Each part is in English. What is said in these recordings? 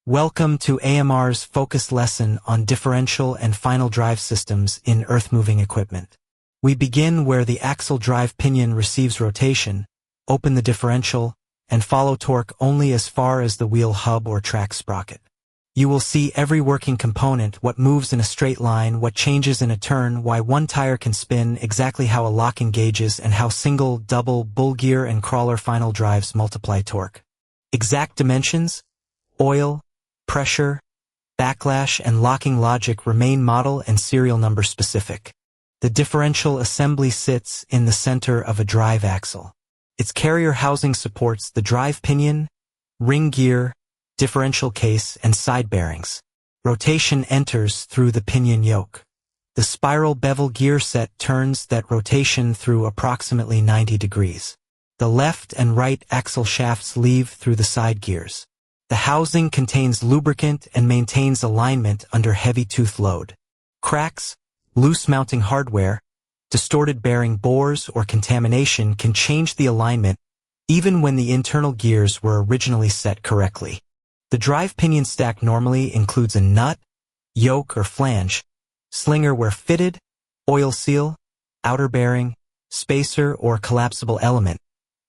Welcome to AMR's focused lesson on differential and final drive systems in earthmoving equipment. We begin where the axle drive pinion receives rotation, open the differential, and follow torque only as far as the wheel hub or track sprocket. You will see every working component, what moves in a straight line, what changes in a turn, why one tire can spin, exactly how a lock engages, and how single, double, bull gear, and crawler final drives multiply torque. Exact dimensions, oil, pressure, backlash, and locking logic remain model and serial number specific. The differential assembly sits in the center of a drive axle. Its carrier housing supports the drive pinion, ring gear, differential case, and side bearings. Rotation enters through the pinion yoke. The spiral bevel gear set turns that rotation through approximately 90 degrees. The left and right axle shafts leave through the side gears. The housing contains lubricant and maintains alignment under heavy tooth load. Cracks, loose mounting hardware, distorted bearing bores, or contamination can change the alignment even when the internal gears were originally set correctly. The drive pinion stack normally includes a nut, yoke or flange, slinger where fitted, oil seal, outer bearing, spacer or collapsible element,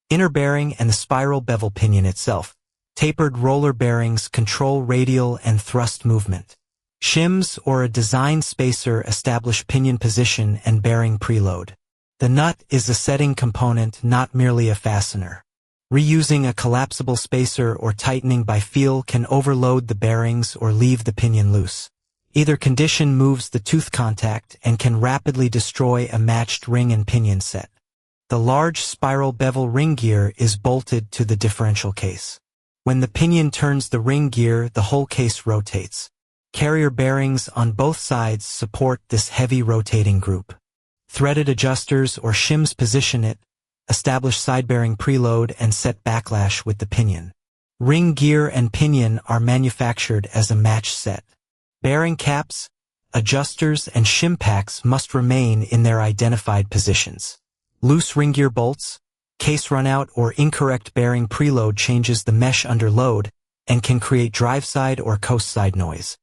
inner bearing, and the spiral bevel pinion itself. Tapered roller bearings control radial and thrust movement. Shims or a design spacer establish pinion position and bearing preload. The nut is a setting component, not merely a fastener. Reusing a collapsible spacer or tightening by feel can overload the bearings or leave the pinion loose. Either condition moves the tooth contact and can rapidly destroy a matched ring and pinion set. The large spiral bevel ring gear is bolted to the differential case. When the pinion turns the ring gear, the whole case rotates. Carrier bearings on both sides support this heavy rotating group. Threaded adjusters or shims position it, establish side bearing preload, and set backlash with the pinion. Ring gear and pinion are manufactured as a match set. Bearing caps, adjusters, and shim packs must remain in their identified positions. Loose ring gear bolts, case runout, or incorrect bearing preload changes the mesh under load and can create drive side or coast side noise.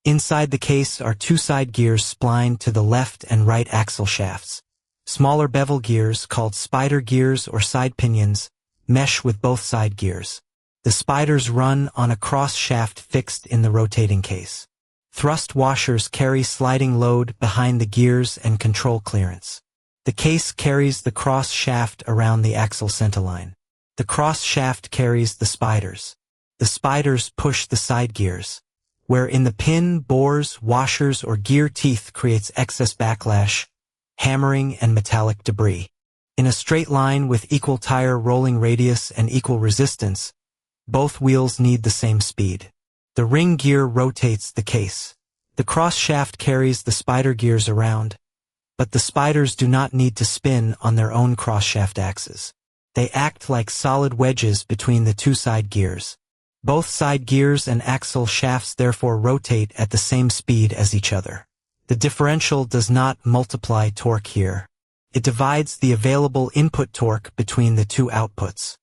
Inside the case are two side gears splined to the left and right axle shafts. Smaller bevel gears, called spider gears or side pinions, mesh with both side gears. The spiders run on a cross shaft fixed in the rotating case. Thrust washers carry sliding load behind the gears and control clearance. The case carries the cross shaft around the axle centerline. The cross shaft carries the spiders. The spiders push the side gears. Where in the pin, bores, washers, or gear teeth creates excess backlash, hammering, and metallic debris. In a straight line with equal tire rolling radius and equal resistance, both wheels need the same speed. The ring gear rotates the case. The cross shaft carries the spider gears around, but the spiders do not need to spin on their own cross-shaft axes. They act like solid wedges between the two side gears. Both side gears and axle shafts therefore rotate at the same speed as each other. The differential does not multiply torque here. It divides the available input torque between the two outputs.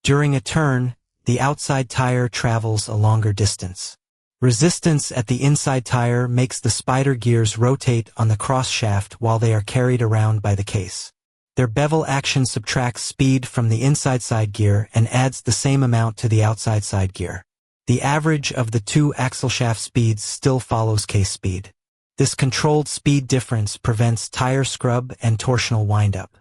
During a turn, the outside tire travels a longer distance. Resistance at the inside tire makes the spider gears rotate on the cross shaft while they are carried around by the case. Their bevel action subtracts speed from the inside side gear and adds the same amount to the outside side gear. The average of the two axle shaft speeds still follows case speed. This controlled speed difference prevents tire scrub and torsional windup.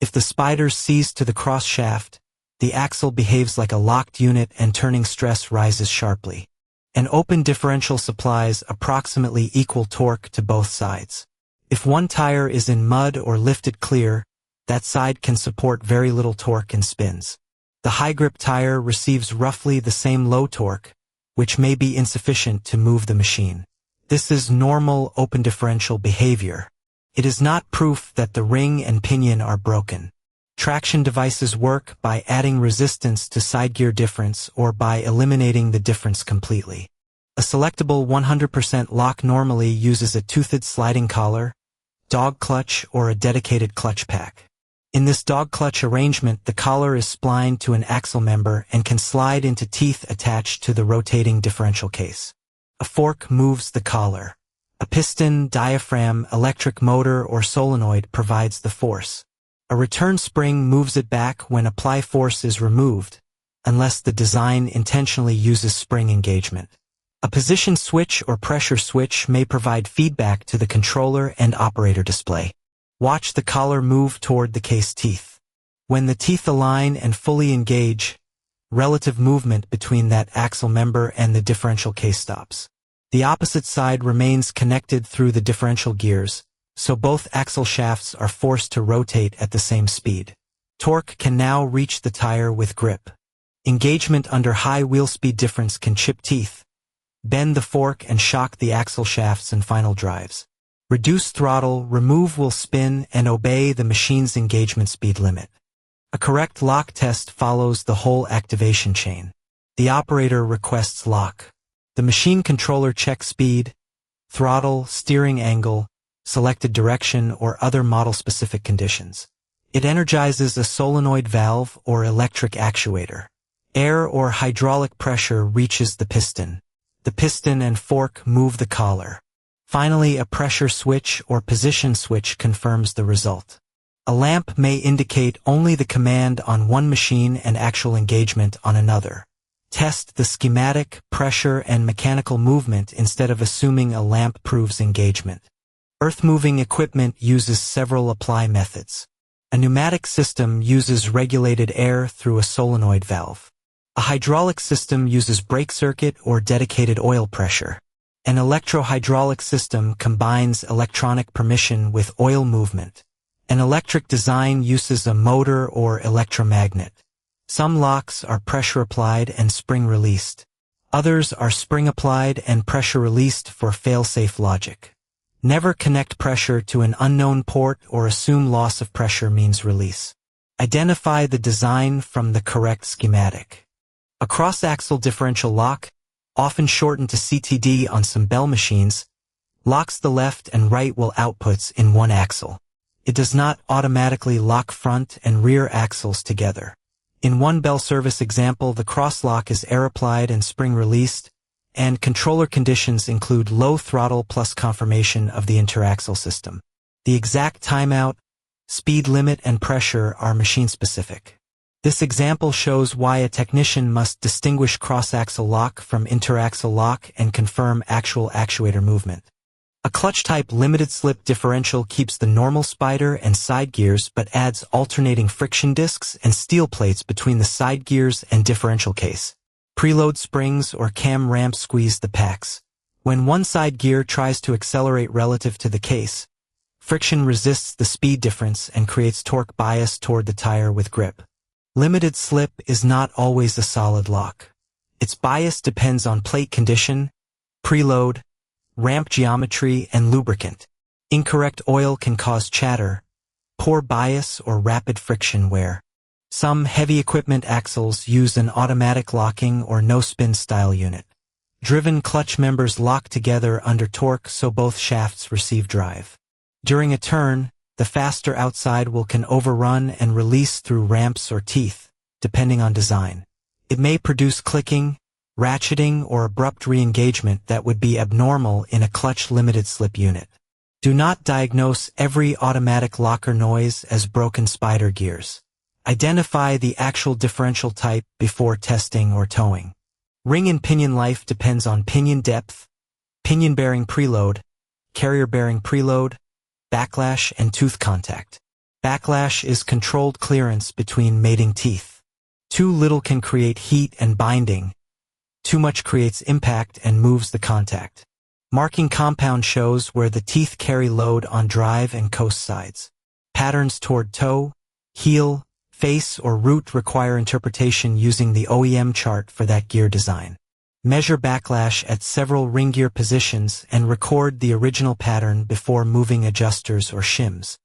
If the spiders seize to the cross shaft, the axle behaves like a locked unit and turning stress rises sharply. An open differential supplies approximately equal torque to both sides. If one tire is in mud or lifted clear, that side can support very little torque and spins. The high grip tire receives roughly the same low torque, which may be insufficient to move the machine. This is normal open differential behavior. It is not proof that the ring and pinion are broken. Traction devices work by adding resistance to side gear difference or by eliminating the difference completely. A selectable 100% lock normally uses a toothed sliding collar, dog clutch, or a dedicated clutch pack. In this dog clutch arrangement, the collar is splined to an axle member and can slide into teeth attached to the rotating differential case. A fork moves the collar. A piston, diaphragm, electric motor, or solenoid provides the force. A return spring moves it back when apply force is removed, unless the design intentionally uses spring engagement. A position switch or pressure switch may provide feedback to the controller and operator display. Watch the collar move toward the case teeth. When the teeth align and fully engage, relative movement between that axle member and the differential case stops. The opposite side remains connected through the differential gears, so both axle shafts are forced to rotate at the same speed. Torque can now reach the tire with grip. Engagement under high wheel speed difference can chip teeth, bend the fork, and shock the axle shafts and final drives. Reduce throttle, remove will spin, and obey the machine's engagement speed limit. A correct lock test follows the whole activation chain. The operator requests lock. The machine controller checks speed, throttle, steering angle, selected direction, or other model-specific conditions. It energizes a solenoid valve or electric actuator. Air or hydraulic pressure reaches the piston. The piston and fork move the collar. Finally, a pressure switch or position switch confirms the result. A lamp may indicate only the command on one machine and actual engagement on another. Test the schematic, pressure, and mechanical movement instead of assuming a lamp proves engagement. Earthmoving equipment uses several apply methods. A pneumatic system uses regulated air through a solenoid valve. A hydraulic system uses brake circuit or dedicated oil pressure. An electro-hydraulic system combines electronic permission with oil movement. An electric design uses a motor or electromagnet. Some locks are pressure-applied and spring-released. Others are spring-applied and pressure-released for fail-safe logic. Never connect pressure to an unknown port or assume loss of pressure means release. Identify the design from the correct schematic. A cross-axle differential lock, often shortened to CTD on some Bell machines, locks the left and right wheel outputs in one axle. It does not automatically lock front and rear axles together. In one Bell service example, the cross-lock is air-applied and spring-released, and controller conditions include low throttle plus confirmation of the interaxle system. The exact timeout, speed limit, and pressure are machine-specific. This example shows why a technician must distinguish cross-axle lock from interaxle lock and confirm actual actuator movement. A clutch-type limited-slip differential keeps the normal spider and side gears but adds alternating friction discs and steel plates between the side gears and differential case. Preload springs or cam ramps squeeze the packs. When one side gear tries to accelerate relative to the case, friction resists the speed difference and creates torque bias toward the tire with grip. Limited slip is not always a solid lock. Its bias depends on plate condition, preload, ramp geometry, and lubricant. Incorrect oil can cause chatter, poor bias, or rapid friction wear. Some heavy equipment axles use an automatic locking or no-spin style unit. Driven clutch members lock together under torque so both shafts receive drive. During a turn, the faster outside wheel can overrun and release through ramps or teeth, depending on design. It may produce clicking, ratcheting, or abrupt re-engagement that would be abnormal in a clutch limited slip unit. Do not diagnose every automatic locker noise as broken spider gears. Identify the actual differential type before testing or towing. Ring and pinion life depends on pinion depth, pinion bearing preload, carrier bearing preload, backlash, and tooth contact. Backlash is controlled clearance between mating teeth. Too little can create heat and binding. Too much creates impact and moves the contact. Marking compound shows where the teeth carry load on drive and coast sides. Patterns toward toe, heel, face, or root require interpretation using the OEM chart for that gear design. Measure backlash at several ring gear positions and record the original pattern before moving adjusters or shims.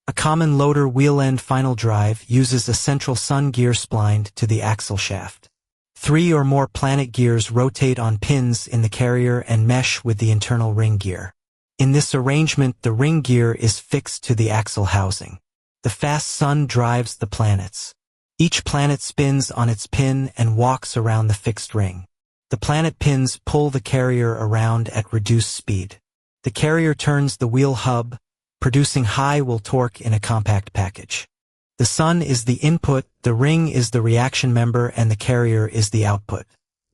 A common loader wheel end final drive uses a central sun gear splined to the axle shaft. 3 or more planet gears rotate on pins in the carrier and mesh with the internal ring gear. In this arrangement, the ring gear is fixed to the axle housing. The fast sun drives the planets. Each planet spins on its pin and walks around the fixed ring. The planet pins pull the carrier around at reduced speed. The carrier turns the wheel hub, producing high will torque in a compact package. The sun is the input, the ring is the reaction member, and the carrier is the output.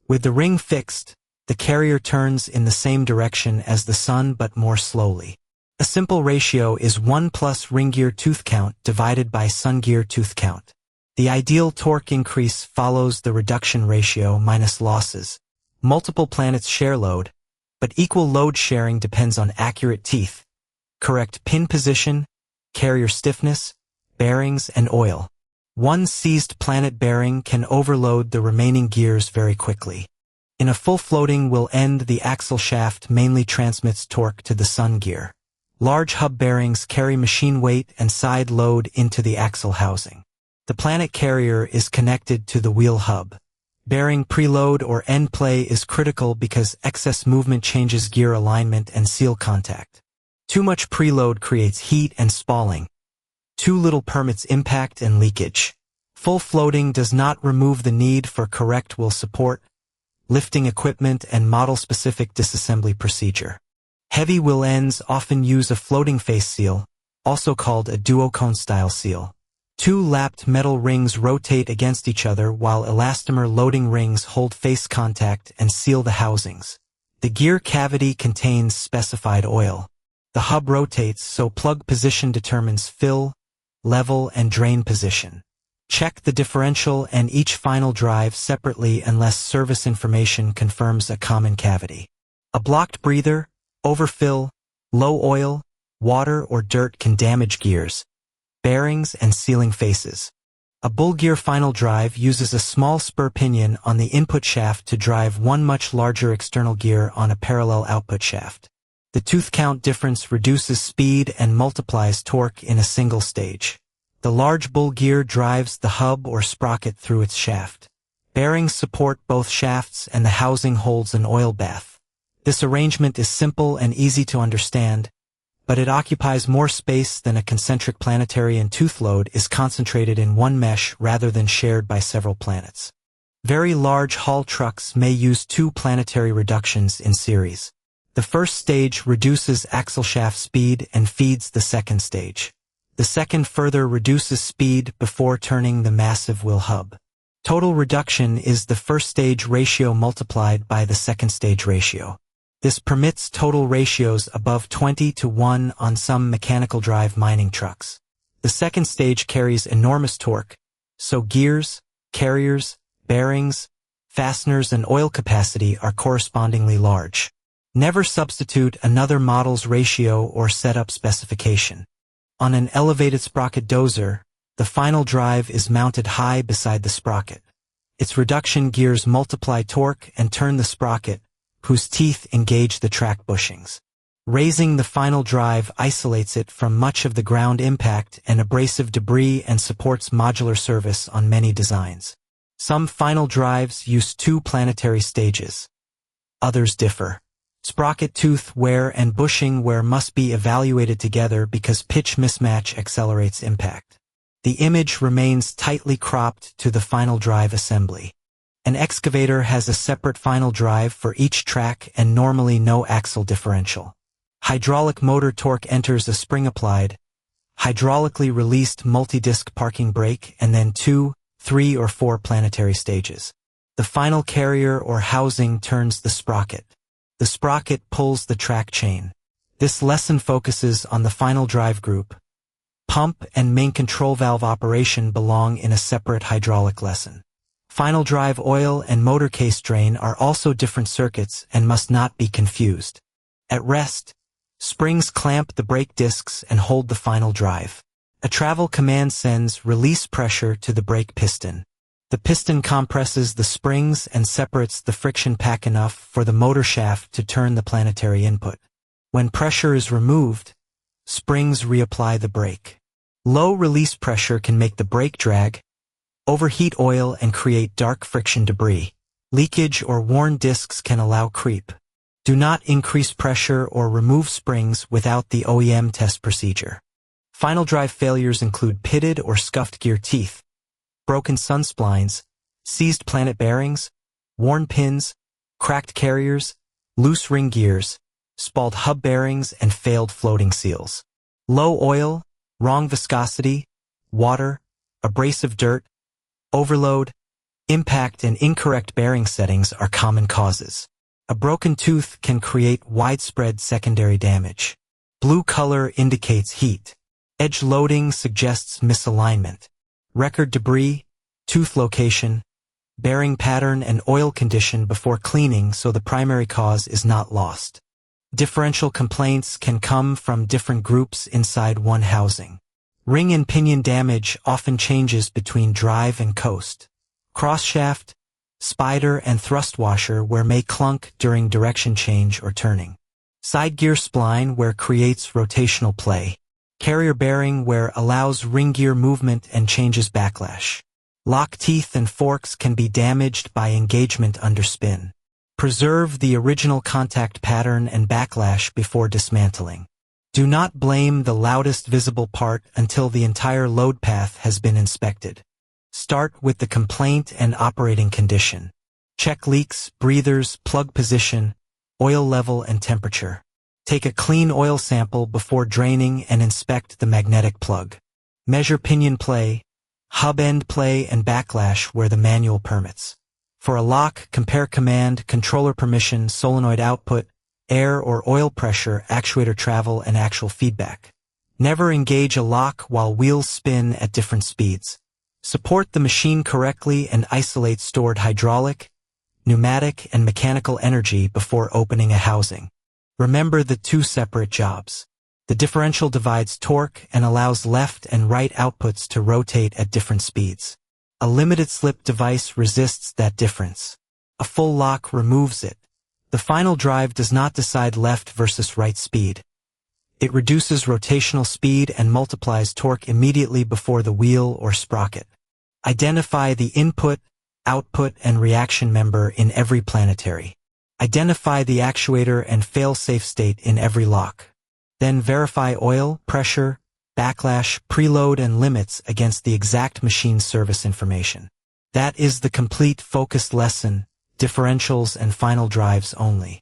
With the ring fixed, the carrier turns in the same direction as the sun but more slowly. A simple ratio is 1 plus ring gear tooth count divided by sun gear tooth count. The ideal torque increase follows the reduction ratio minus losses. Multiple planets share load, but equal load sharing depends on accurate teeth, correct pin position, carrier stiffness, bearings, and oil. One seized planet bearing can overload the remaining gears very quickly. In a full floating will end, the axle shaft mainly transmits torque to the sun gear. Large hub bearings carry machine weight and side load into the axle housing. The planet carrier is connected to the wheel hub. Bearing preload or end play is critical because excess movement changes gear alignment and seal contact. Too much preload creates heat and spalling. Too little permits impact and leakage. Full floating does not remove the need for correct wheel support, lifting equipment, and model-specific disassembly procedure. Heavy wheel ends often use a floating face seal, also called a duocone-style seal. Two lapped metal rings rotate against each other while elastomer loading rings hold face contact and seal the housings. The gear cavity contains specified oil. The hub rotates, so plug position determines fill, level, and drain position. Check the differential and each final drive separately unless service information confirms a common cavity. A blocked breather, overfill, low oil, water, or dirt can damage gears, bearings, and sealing faces. A bull gear final drive uses a small spur pinion on the input shaft to drive one much larger external gear on a parallel output shaft. The tooth count difference reduces speed and multiplies torque in a single stage. The large bull gear drives the hub or sprocket through its shaft. Bearings support both shafts and the housing holds an oil bath. This arrangement is simple and easy to understand, but it occupies more space than a concentric planetary, and tooth load is concentrated in one mesh rather than shared by several planets. Very large haul trucks may use two planetary reductions in series. The first stage reduces axle shaft speed and feeds the second stage. The second further reduces speed before turning the massive wheel hub. Total reduction is the first stage ratio multiplied by the second stage ratio. This permits total ratios above 20:1 on some mechanical drive mining trucks. The second stage carries enormous torque, so gears, carriers, bearings, fasteners, and oil capacity are correspondingly large. Never substitute another model's ratio or setup specification. On an elevated sprocket dozer, the final drive is mounted high beside the sprocket. Its reduction gears multiply torque and turn the sprocket, whose teeth engage the track bushings. Raising the final drive isolates it from much of the ground impact and abrasive debris and supports modular service on many designs. Some final drives use two planetary stages. Others differ. Sprocket tooth wear and bushing wear must be evaluated together because pitch mismatch accelerates impact. The image remains tightly cropped to the final drive assembly. An excavator has a separate final drive for each track and normally no axle differential. Hydraulic motor torque enters a spring-applied, hydraulically released multi-disc parking brake and then 2, 3, or 4 planetary stages. The final carrier or housing turns the sprocket. The sprocket pulls the track chain. This lesson focuses on the final drive group. Pump and main control valve operation belong in a separate hydraulic lesson. Final drive oil and motor case drain are also different circuits and must not be confused. At rest, springs clamp the brake discs and hold the final drive. A travel command sends release pressure to the brake piston. The piston compresses the springs and separates the friction pack enough for the motor shaft to turn the planetary input. When pressure is removed, springs reapply the brake. Low release pressure can make the brake drag, overheat oil, and create dark friction debris. Leakage or worn discs can allow creep. Do not increase pressure or remove springs without the OEM test procedure. Final drive failures include pitted or scuffed gear teeth, broken sun splines, seized planet bearings, worn pins, cracked carriers, loose ring gears, spalled hub bearings, and failed floating seals. Low oil, wrong viscosity, water, abrasive dirt, overload, impact, and incorrect bearing settings are common causes. A broken tooth can create widespread secondary damage. Blue color indicates heat. Edge loading suggests misalignment. Record debris, tooth location, bearing pattern, and oil condition before cleaning so the primary cause is not lost. Differential complaints can come from different groups inside one housing. Ring and pinion damage often changes between drive and coast. Cross-shaft, spider, and thrust washer where may clunk during direction change or turning. Side gear spline where creates rotational play. Carrier bearing where allows ring gear movement and changes backlash. Lock teeth and forks can be damaged by engagement under spin. Preserve the original contact pattern and backlash before dismantling. Do not blame the loudest visible part until the entire load path has been inspected. Start with the complaint and operating condition. Check leaks, breathers, plug position, oil level, and temperature. Take a clean oil sample before draining and inspect the magnetic plug. Measure pinion play, hub end play, and backlash where the manual permits. For a lock, compare command, controller permission, solenoid output, air or oil pressure, actuator travel, and actual feedback. Never engage a lock while wheels spin at different speeds. Support the machine correctly and isolate stored hydraulic, pneumatic, and mechanical energy before opening a housing. Remember the two separate jobs. The differential divides torque and allows left and right outputs to rotate at different speeds. A limited slip device resists that difference. A full lock removes it. The final drive does not decide left versus right speed. It reduces rotational speed and multiplies torque immediately before the wheel or sprocket. Identify the input, output, and reaction member in every Planetary. Identify the actuator and fail-safe state in every lock. Then verify oil, pressure, backlash, preload, and limits against the exact machine service information. That is the complete focused lesson, differentials and final drives only.